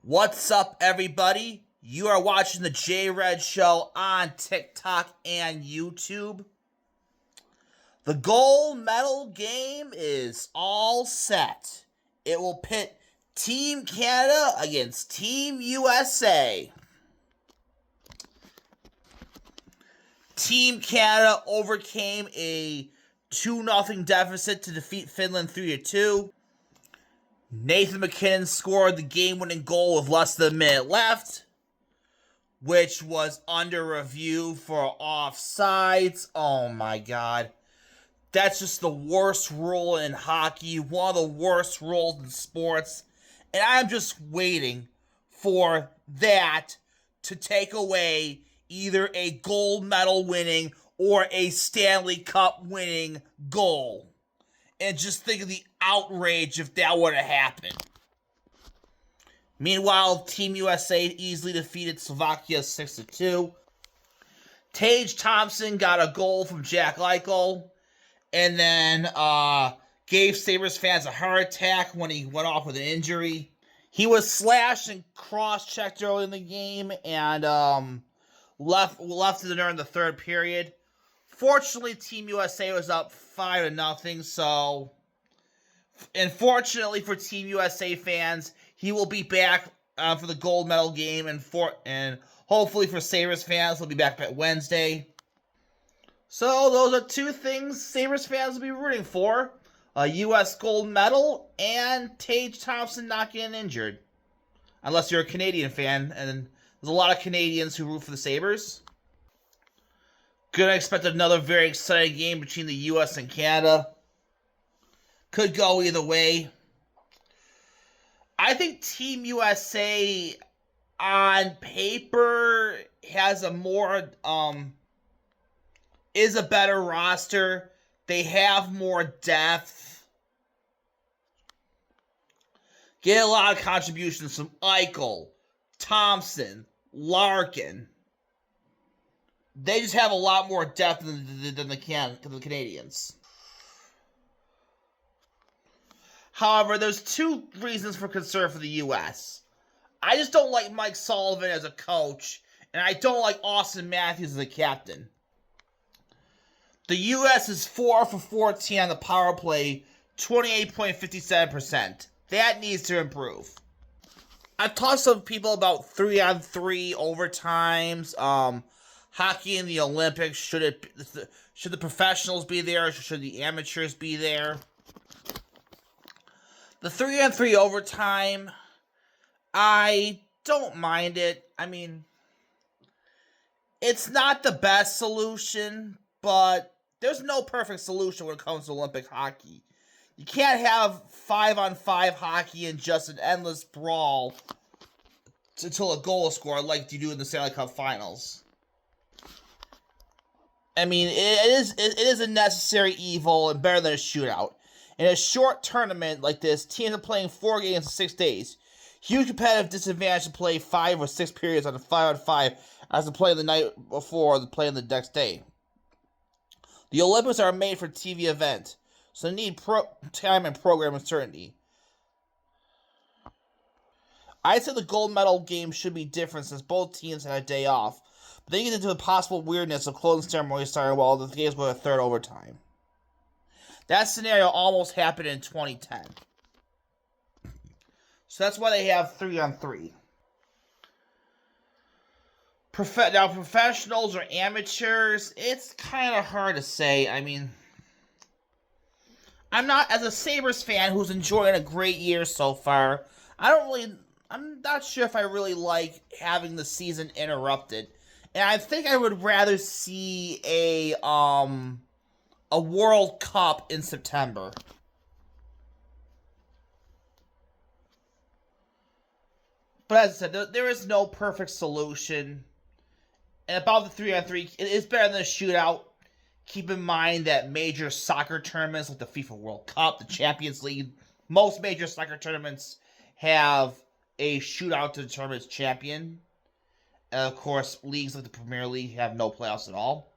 What's up, everybody? You are watching the J Red Show on TikTok and YouTube. The gold medal game is all set. It will pit Team Canada against Team USA. Team Canada overcame a 2-0 deficit to defeat Finland 3-2. Nathan MacKinnon scored the game-winning goal with less than a minute left, which was under review for offsides. Oh my god. That's just the worst rule in hockey, one of the worst rules in sports. And I'm just waiting for that to take away either a gold medal winning or a Stanley Cup winning goal. And just think of the outrage if that would have happened. Meanwhile, Team USA easily defeated Slovakia 6-2. Tage Thompson got a goal from Jack Eichel, and then gave Sabres fans a heart attack when he went off with an injury. He was slashed and cross-checked early in the game, and left it during the third period. Fortunately, Team USA was up 5-0, so unfortunately for Team USA fans, he will be back for the gold medal game, and hopefully for Sabres fans, he'll be back by Wednesday. So those are two things Sabres fans will be rooting for: a U.S. gold medal and Tage Thompson not getting injured. Unless you're a Canadian fan, and there's a lot of Canadians who root for the Sabres. Gonna expect another very exciting game between the U.S. and Canada. Could go either way. I think Team USA on paper has is a better roster. They have more depth. Get a lot of contributions from Eichel, Thompson, Larkin. They just have a lot more depth than the Canadians. However, there's two reasons for concern for the U.S. I just don't like Mike Sullivan as a coach, and I don't like Austin Matthews as a captain. The U.S. is 4 for 14 on the power play, 28.57%. That needs to improve. I've talked to some people about 3-on-3 overtimes, hockey in the Olympics. Should the professionals be there, or should the amateurs be there? The 3-on-3 overtime, I don't mind it. I mean, it's not the best solution, but there's no perfect solution when it comes to Olympic hockey. You can't have 5-on-5 hockey and just an endless brawl until a goal is scored like you do in the Stanley Cup Finals. I mean, it is a necessary evil and better than a shootout. In a short tournament like this, teams are playing 4 games in 6 days. Huge competitive disadvantage to play 5 or 6 periods on a 5-on-5 as to play the night before the play the next day. The Olympics are a made for TV event, so they need time and program certainty. I'd say the gold medal game should be different since both teams had a day off, but then you get into the possible weirdness of closing ceremonies starting while the games go to third overtime. That scenario almost happened in 2010. So that's why they have 3-on-3. Now, professionals or amateurs, it's kind of hard to say. I mean, I'm not, as a Sabres fan who's enjoying a great year so far, I'm not sure if I really like having the season interrupted. And I think I would rather see a World Cup in September. But as I said, there is no perfect solution. And about the 3-on-3, it is better than a shootout. Keep in mind that major soccer tournaments like the FIFA World Cup, the Champions League, most major soccer tournaments have a shootout to determine its champion. And of course, leagues like the Premier League have no playoffs at all.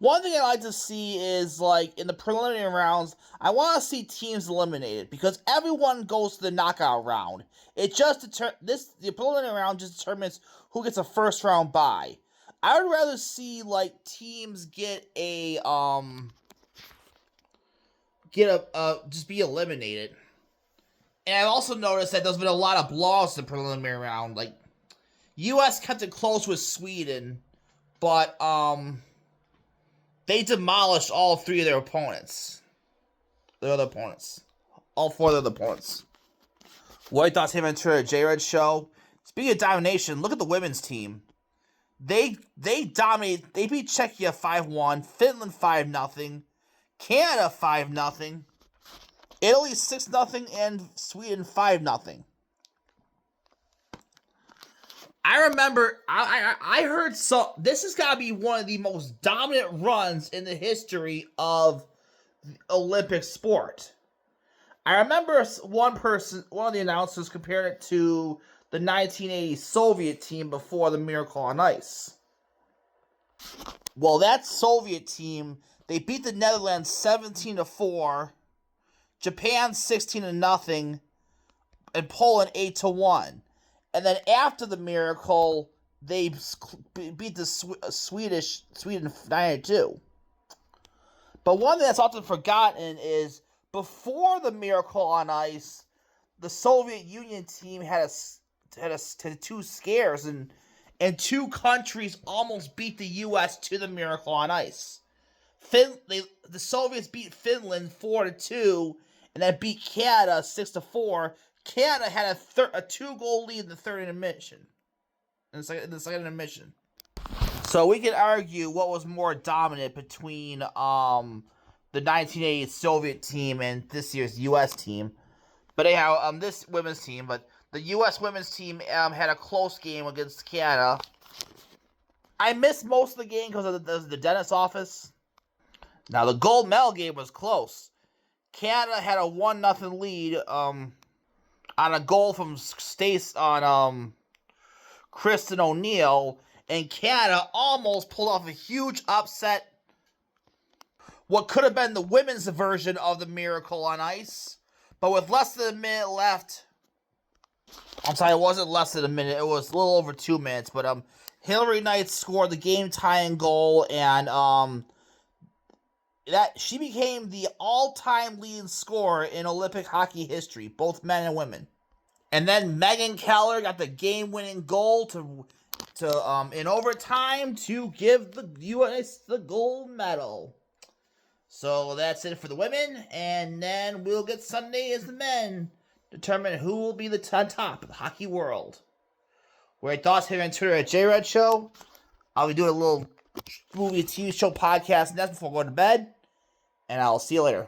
One thing I like to see is, like, in the preliminary rounds, I want to see teams eliminated because everyone goes to the knockout round. It just the preliminary round just determines who gets a first round bye. I would rather see, like, teams just be eliminated. And I've also noticed that there's been a lot of blowouts in the preliminary round. Like, U.S. kept it close with Sweden, but they demolished all three of their opponents. Their other opponents. All four of their other opponents. White Dots Hey Ventura, J-Red Show. Speaking of domination, look at the women's team. They dominated. They beat Czechia 5-1, Finland 5-0, Canada 5-0, Italy 6-0, and Sweden 5-0. I remember, I heard this has got to be one of the most dominant runs in the history of Olympic sport. I remember one of the announcers compared it to the 1980 Soviet team before the Miracle on Ice. Well, that Soviet team, they beat the Netherlands 17-4, Japan 16-0, and Poland 8-1. And then after the Miracle, they beat the Sweden 9-2. But one thing that's often forgotten is before the Miracle on Ice, the Soviet Union team had two scares, and two countries almost beat the U.S. to the Miracle on Ice. The Soviets beat Finland 4-2, and then beat Canada 6-4. Canada had a 2-goal lead in the third intermission. In the second intermission. So we can argue what was more dominant between the 1980 Soviet team and this year's U.S. team. But anyhow, this women's team, but the U.S. women's team had a close game against Canada. I missed most of the game because of the dentist's office. Now, the gold medal game was close. Canada had a 1-0 lead on a goal from Kristen O'Neill, and Canada almost pulled off a huge upset. What could have been the women's version of the Miracle on Ice, but with less than a minute left. I'm sorry, it wasn't less than a minute. It was a little over 2 minutes, but Hillary Knight scored the game-tying goal, and that she became the all-time leading scorer in Olympic hockey history, both men and women. And then Megan Keller got the game-winning goal to in overtime to give the U.S. the gold medal. So that's it for the women, and then we'll get Sunday as the men determine who will be the top of the hockey world. We're at Thoughts here on Twitter at J-Red Show. I'll be doing a little movie, TV show podcast, and that's before going to bed. And I'll see you later.